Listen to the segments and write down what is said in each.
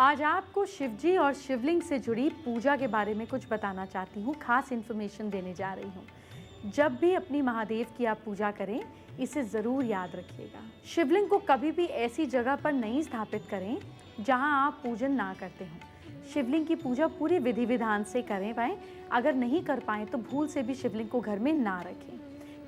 आज आपको शिवजी और शिवलिंग से जुड़ी पूजा के बारे में कुछ बताना चाहती हूँ, खास इन्फॉर्मेशन देने जा रही हूँ। जब भी अपनी महादेव की आप पूजा करें, इसे ज़रूर याद रखिएगा। शिवलिंग को कभी भी ऐसी जगह पर नहीं स्थापित करें जहां आप पूजन ना करते हों। शिवलिंग की पूजा पूरी विधि विधान से करें पाएँ। अगर नहीं कर पाएँ तो भूल से भी शिवलिंग को घर में ना रखें,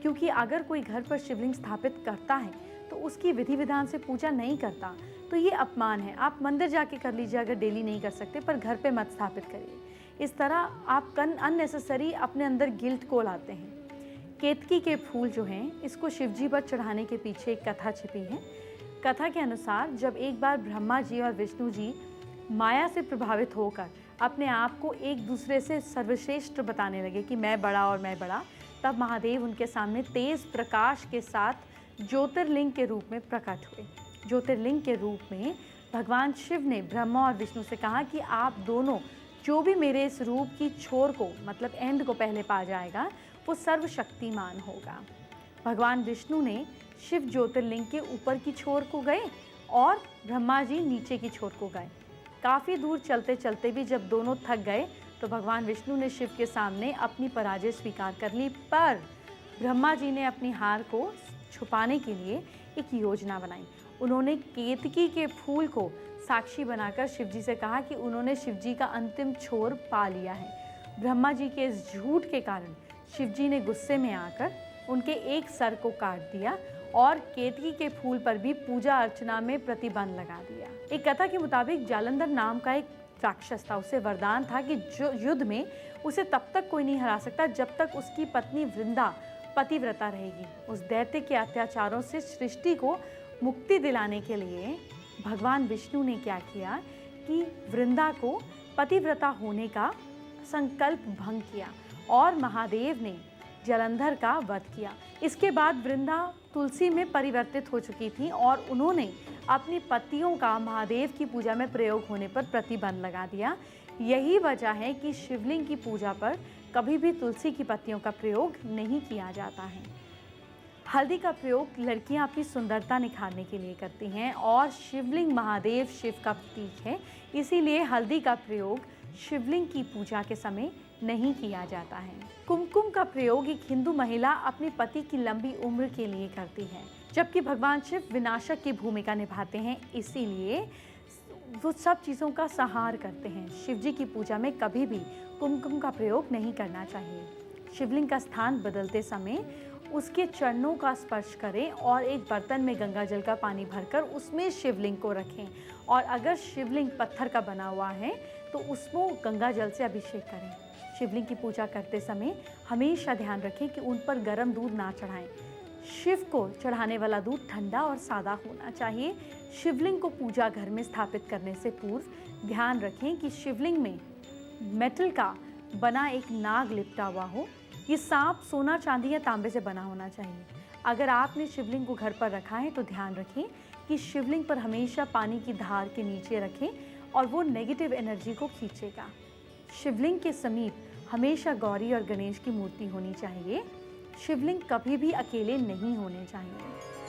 क्योंकि अगर कोई घर पर शिवलिंग स्थापित करता है तो उसकी विधि विधान से पूजा नहीं करता, तो ये अपमान है। आप मंदिर जाके कर लीजिए अगर डेली नहीं कर सकते, पर घर पे मत स्थापित करिए। इस तरह आप अननेसेसरी अपने अंदर गिल्ट को लाते हैं। केतकी के फूल जो हैं, इसको शिवजी पर चढ़ाने के पीछे एक कथा छिपी है। कथा के अनुसार जब एक बार ब्रह्मा जी और विष्णु जी माया से प्रभावित होकर अपने आप को एक दूसरे से सर्वश्रेष्ठ बताने लगे कि मैं बड़ा और मैं बड़ा, तब महादेव उनके सामने तेज प्रकाश के साथ ज्योतिर्लिंग के रूप में प्रकट हुए। ज्योतिर्लिंग के रूप में भगवान शिव ने ब्रह्मा और विष्णु से कहा कि आप दोनों, जो भी मेरे इस रूप की छोर को, मतलब एंड को पहले पा जाएगा, वो सर्वशक्तिमान होगा। भगवान विष्णु ने शिव ज्योतिर्लिंग के ऊपर की छोर को गए और ब्रह्मा जी नीचे की छोर को गए। काफ़ी दूर चलते चलते भी जब दोनों थक गए तो भगवान विष्णु ने शिव के सामने अपनी पराजय स्वीकार कर ली, पर ब्रह्मा जी ने अपनी हार को छुपाने के लिए एक योजना बनाई। उन्होंने केतकी के फूल को साक्षी बनाकर शिवजी से कहा कि उन्होंने शिवजी का अंतिम छोर पा लिया है। ब्रह्मा जी के इस झूठ के कारण शिवजी ने गुस्से में आकर उनके एक सर को काट दिया और केतकी के फूल पर भी पूजा अर्चना में प्रतिबंध लगा दिया। एक कथा के मुताबिक जालंधर नाम का एक राक्षस था। उसे वरदान था कि जो युद्ध में उसे तब तक कोई नहीं हरा सकता जब तक उसकी पत्नी वृंदा पतिव्रता रहेगी। उस दैत्य के अत्याचारों से सृष्टि को मुक्ति दिलाने के लिए भगवान विष्णु ने क्या किया कि वृंदा को पतिव्रता होने का संकल्प भंग किया और महादेव ने जालंधर का वध किया। इसके बाद वृंदा तुलसी में परिवर्तित हो चुकी थी और उन्होंने अपनी पत्तियों का महादेव की पूजा में प्रयोग होने पर प्रतिबंध लगा दिया। यही वजह है कि शिवलिंग की पूजा पर कभी भी तुलसी की पत्तियों का प्रयोग नहीं किया जाता है। हल्दी का प्रयोग लड़कियां अपनी सुंदरता निखारने के लिए करती हैं और शिवलिंग महादेव शिव का प्रतीक है, इसीलिए हल्दी का प्रयोग शिवलिंग की पूजा के समय नहीं किया जाता है। कुमकुम का प्रयोग एक हिंदू महिला अपने पति की लंबी उम्र के लिए करती है, जबकि भगवान शिव विनाशक की भूमिका निभाते हैं, इसीलिए वो सब चीज़ों का संहार करते हैं। शिवजी की पूजा में कभी भी कुमकुम का प्रयोग नहीं करना चाहिए। शिवलिंग का स्थान बदलते समय उसके चरणों का स्पर्श करें और एक बर्तन में गंगा जल का पानी भरकर उसमें शिवलिंग को रखें, और अगर शिवलिंग पत्थर का बना हुआ है तो उसमें गंगा जल से अभिषेक करें। शिवलिंग की पूजा करते समय हमेशा ध्यान रखें कि उन पर गर्म दूध ना चढ़ाएं। शिव को चढ़ाने वाला दूध ठंडा और सादा होना चाहिए। शिवलिंग को पूजा घर में स्थापित करने से पूर्व ध्यान रखें कि शिवलिंग में मेटल का बना एक नाग लिपटा हुआ हो। ये सांप सोना, चांदी या तांबे से बना होना चाहिए। अगर आपने शिवलिंग को घर पर रखा है तो ध्यान रखें कि शिवलिंग पर हमेशा पानी की धार के नीचे रखें और वो नेगेटिव एनर्जी को खींचेगा। शिवलिंग के समीप हमेशा गौरी और गणेश की मूर्ति होनी चाहिए। शिवलिंग कभी भी अकेले नहीं होने चाहिए।